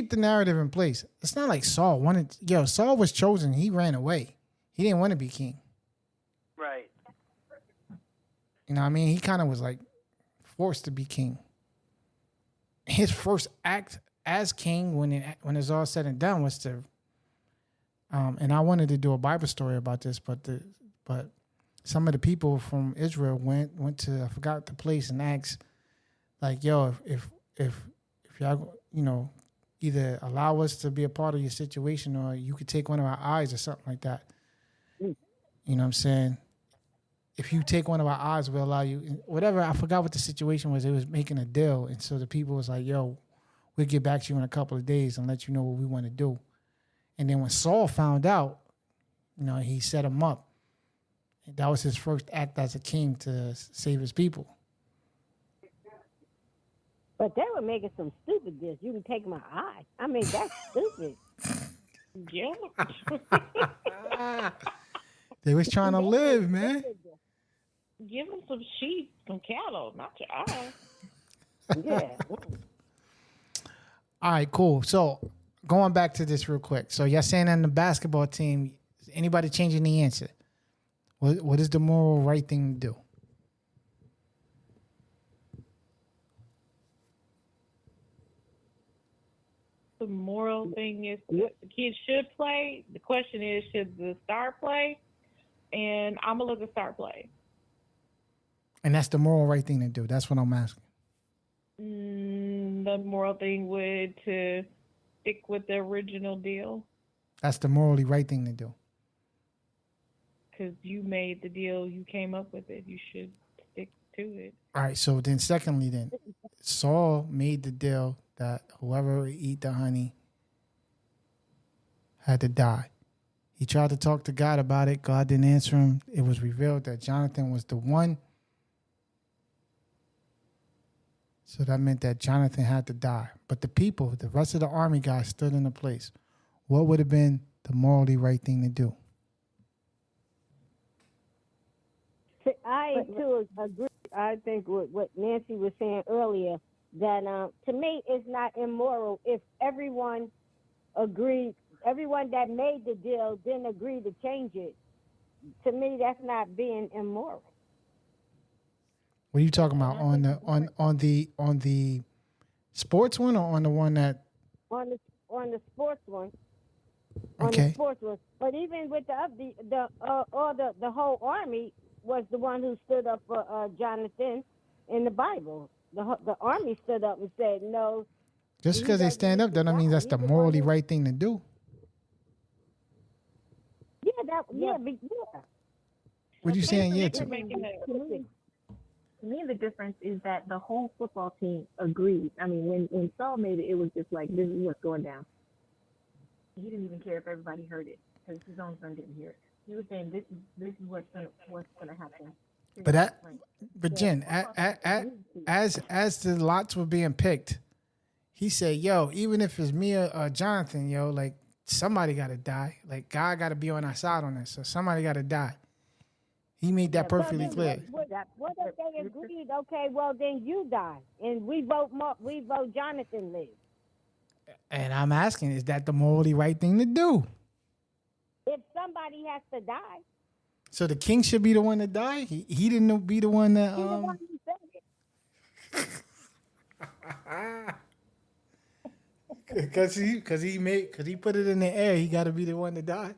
the narrative in place. It's not like Saul wanted. Saul was chosen. He ran away. He didn't want to be king. Right. You know what I mean? He kind of was like forced to be king. His first act as king, when it's all said and done, was to, and I wanted to do a Bible story about this, but some of the people from Israel went to, I forgot the place, and asked, like, yo, if y'all, either allow us to be a part of your situation, or you could take one of our eyes or something like that. You know what I'm saying? If you take one of our eyes, we'll allow you, whatever. I forgot what the situation was. It was making a deal, and so the people was like, yo, we'll get back to you in a couple of days and let you know what we want to do. And then when Saul found out, he set him up. That was his first act as a king, to save his people. But they were making some stupid deals. You can take my eye. I mean, that's stupid. Yeah. They was trying to live, man. Give them some sheep and cattle, not your eye. Yeah. All right, cool. So going back to this real quick. So you're saying on the basketball team, Is anybody changing the answer? What is the moral right thing to do? The moral thing is the kids should play. The question is, should the star play? And I'm going to let the star play. And that's the moral right thing to do. That's what I'm asking. The moral thing would to stick with the original deal. That's the morally right thing to do. Because you made the deal, you came up with it. You should stick to it. All right. So then, secondly, then Saul made the deal that whoever would eat the honey had to die. He tried to talk to God about it. God didn't answer him. It was revealed that Jonathan was the one. So that meant that Jonathan had to die. But the people, the rest of the army guys stood in the place. What would have been the morally right thing to do? I too agree. I think with what Nancy was saying earlier, that to me it's not immoral if everyone agreed, everyone that made the deal didn't agree to change it. To me, that's not being immoral. What are you talking about? On the sports one, or on the one that On the sports one. Okay. On the sports one. But even with the whole army was the one who stood up for Jonathan in the Bible. The army stood up and said no. Just because they stand up, that don't mean that's the morally right thing to do. Yeah. What you saying? Yeah. To me, the difference is that the whole football team agreed. I mean, when Saul made it, it was just like, this is what's going down. He didn't even care if everybody heard it because his own son didn't hear it. He was saying, this is what's going to happen. But Jen, as the lots were being picked, he said, "Yo, even if it's me or Jonathan, yo, like somebody got to die. Like God got to be on our side on this. So somebody got to die." He made that perfectly clear. What if they agreed? Okay, well then you die, and we vote Jonathan lives. And I'm asking, is that the morally right thing to do? If somebody has to die. So the king should be the one to die. He didn't be the one that. He's the one who said it. Because he put it in the air. He got to be the one to die.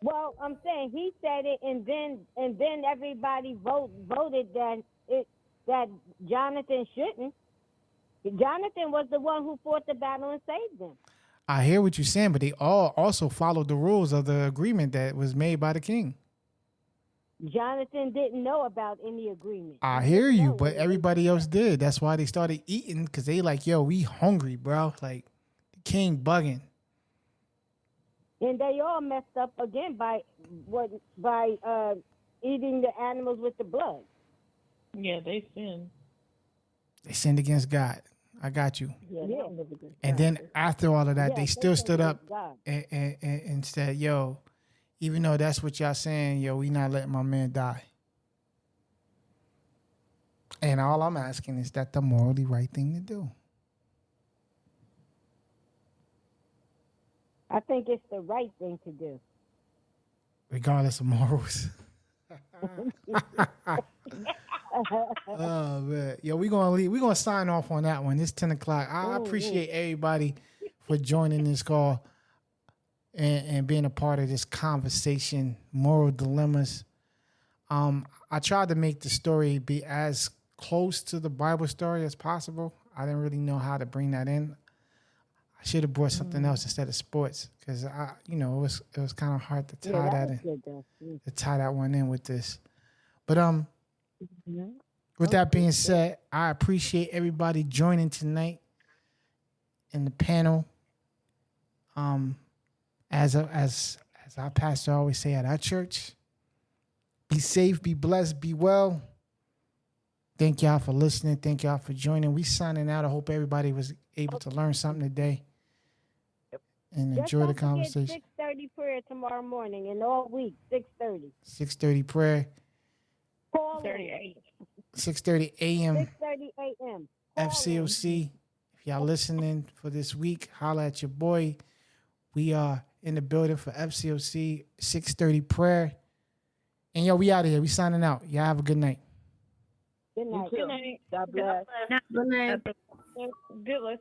Well, I'm saying he said it, and then everybody voted that Jonathan shouldn't. Jonathan was the one who fought the battle and saved them. I hear what you're saying, but they all also followed the rules of the agreement that was made by the king. Jonathan didn't know about any agreement. I hear you, but everybody else did. That's why they started eating, because they like, yo, we hungry, bro. Like, the king bugging. And they all messed up again by eating the animals with the blood. Yeah, they sinned. They sinned against God. I got you. Yeah. And then after all of that, they still stood up and said, yo, even though that's what y'all saying, yo, we not letting my man die. And all I'm asking is that the morally right thing to do. I think it's the right thing to do. Regardless of morals. Oh man, yo, we're gonna sign off on that one. It's 10 o'clock. I appreciate everybody for joining this call and being a part of this conversation. Moral dilemmas. I tried to make the story be as close to the Bible story as possible. I didn't really know how to bring that in. I should have brought something else instead of sports, because it was kind of hard to tie tie that one in with this. But with that being said, I appreciate everybody joining tonight in the panel. As our pastor always say at our church, be safe, be blessed, be well. Thank y'all for listening. Thank y'all for joining. We signing out. I hope everybody was able to learn something today and enjoy the conversation. 6:30 prayer tomorrow morning and all week. 6:30. 6:30 prayer. 6:30 6:30 a.m. 6:30 a.m. FCOC. If y'all listening for this week, holla at your boy. We are in the building for FCOC 6:30 prayer. And yo, we out of here. We signing out. Y'all have a good night. Good night. Good night. God bless. Good night. Good luck.